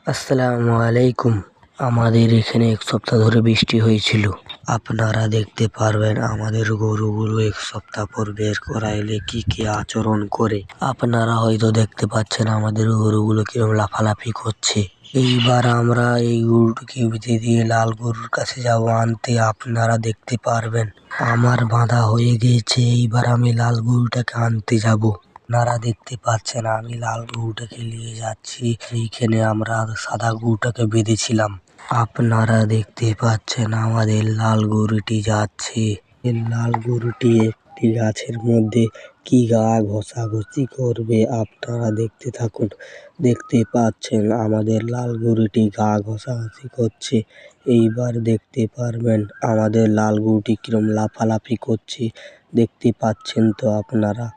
আসসালামু আলাইকুম। আমাদের এখানে এক সপ্তাহ ধরে বৃষ্টি হয়েছিল। আপনারা দেখতে পারবেন আমাদের গরুগুলো এক সপ্তাহ পর বের করা এলে কি কি আচরণ করে। আপনারা হয়তো দেখতে পাচ্ছেন আমাদের গরুগুলো কিরকম লাফালাফি করছে। এইবার আমরা এই গরুটিকে বেঁধে দিয়ে লাল গরুর কাছে যাবো আনতে। আপনারা দেখতে পারবেন আমার বাঁধা হয়ে গিয়েছে। এইবার আমি লাল গরুটাকে আনতে যাব। আপনারা দেখতে পাচ্ছেন আমি লাল গরুটাকে নিয়ে যাচ্ছি। এইখানে আমরা সাদা গরুটাকে বেঁধেছিলাম। আপনারা দেখতে পাচ্ছেন আমাদের লাল গরুটি যাচ্ছে। এই লাল গরুটি একটি গাছের মধ্যে কি গা ঘষাঘষি করবে। আপনারা দেখতে থাকুন। দেখতে পাচ্ছেন আমাদের লাল গরুটি গা ঘষাঘষি করছে। এইবার দেখতে পারবেন আমাদের লাল গরুটি কিরম লাফালাফি করছে। দেখতে পাচ্ছেন তো আপনারা।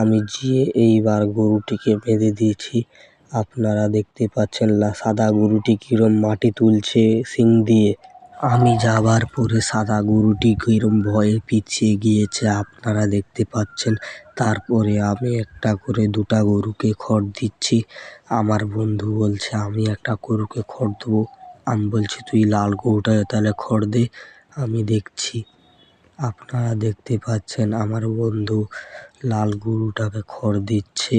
আমি যেয়ে এইবার গরুটিকে বেঁধে দিয়েছি। আপনারা দেখতে পাচ্ছেন সাদা গরুটি কিরম মাটি তুলছে শিং দিয়ে। আমি যাবার পরে সাদা গরুটি কিরম ভয়ে পিছিয়ে গিয়েছে আপনারা দেখতে পাচ্ছেন। তারপরে আমি একটা করে দুটা গরুকে খড় দিচ্ছি। আমার বন্ধু বলছে আমি একটা গরুকে খড় দেবো। আমি বলছি তুই লাল গরুটাকে তাহলে খড় দে, আমি দেখছি। আপনারা দেখতে পাচ্ছেন আমার বন্ধু লাল গরুটাকে খড় দিচ্ছে।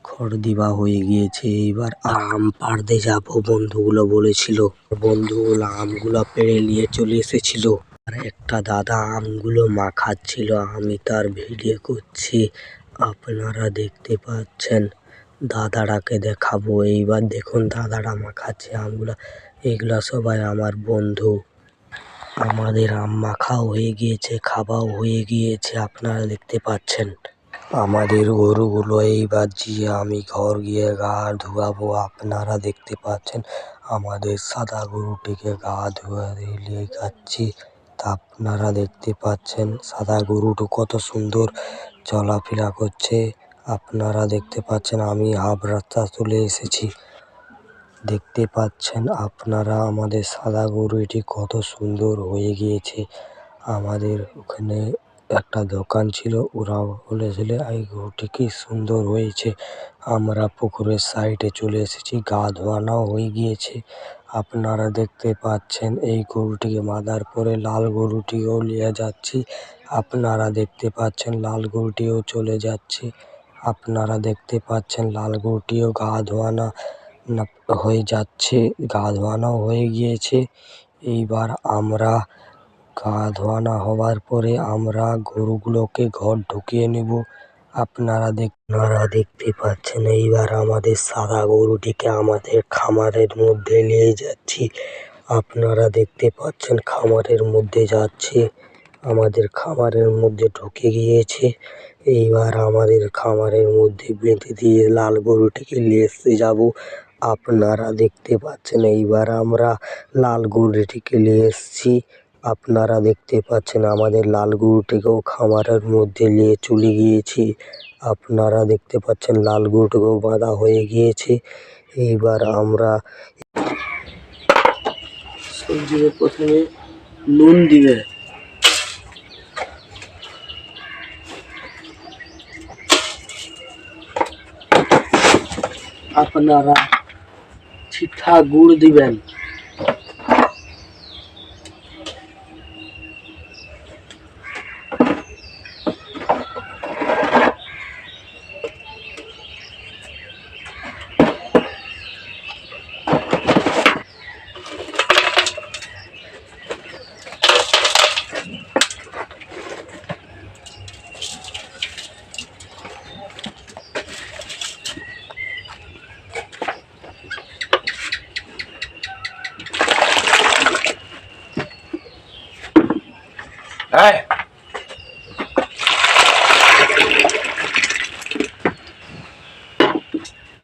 খড় দিবা হয়ে গিয়েছে। এইবার আম পাড়তে যাব বন্ধুগুলো বলেছিল। বন্ধুগুলো আমগুলো পেড়ে নিয়ে চলে এসেছিল। আর একটা দাদা আমগুলো মাখাচ্ছিল, আমি তার ভিডিও করছি। আপনারা দেখতে পাচ্ছেন। দাদাটাকে দেখাবো। এইবার দেখুন দাদাটা মাখাচ্ছে আমগুলা। এগুলা সবাই আমার বন্ধু। আমাদের আম মাখাও হয়ে গিয়েছে, খাওয়াও হয়ে গিয়েছে। আপনারা দেখতে পাচ্ছেন আমাদের গরুগুলো। এইবার গিয়ে আমি ঘর গিয়ে গা ধোয়াবো। আপনারা দেখতে পাচ্ছেন আমাদের সাদা গরুটিকে গা ধুয়ে নিয়ে যাচ্ছি। তা আপনারা দেখতে পাচ্ছেন সাদা গরুটি কত সুন্দর চলাফেরা করছে। আপনারা দেখতে পাচ্ছেন আমি হাফ রাস্তা চলে এসেছি। দেখতে পাচ্ছেন আপনারা আমাদের সাদা গরুটি কত সুন্দর হয়ে গিয়েছে। আমাদের ওখানে একটা দোকান ছিল, ওরা বলেছিল এই গরুটি কি সুন্দর হয়েছে। আমরা পুকুরের সাইডে চলে এসেছি, গা ধোয়ানো হয়ে গিয়েছে। আপনারা দেখতে পাচ্ছেন এই গরুটিকে বাঁধার পরে লাল গরুটিও নিয়ে যাচ্ছি। আপনারা দেখতে পাচ্ছেন লাল গরুটিও চলে যাচ্ছে। আপনারা দেখতে পাচ্ছেন লাল গরুটিও গা ধোয়ানো হয়ে যাচ্ছে, গা ধোয়ানো হয়ে গিয়েছে। এইবার আমরা গা ধোয়ানো হওয়ার পরে আমরা গরুগুলোকে ঘর ঢুকিয়ে নেব। আপনারা দেখতে পাচ্ছেন এইবার আমাদের সাদা গরুটিকে আমাদের খামারের মধ্যে নিয়ে যাচ্ছি। আপনারা দেখতে পাচ্ছেন খামারের মধ্যে যাচ্ছে। আমাদের খামারের মধ্যে ঢুকে গিয়েছে। এইবার আমাদের খামারের মধ্যে বেঁধে দিয়ে লাল গরুটিকে নিয়ে এসে যাব। আপনারা দেখতে পাচ্ছেন এইবার আমরা লাল গরুটিকে নিয়ে এসেছি। আপনারা দেখতে পাচ্ছেন আমাদের লাল গরুটিকেও খামারের মধ্যে নিয়ে চলে গিয়েছি। আপনারা দেখতে পাচ্ছেন লাল গরুটিকেও বাঁধা হয়ে গিয়েছে। এইবার আমরা সবজিতে প্রথমে নুন দিবে। আপনারা চিঠা গুড় দিবেন। Hey!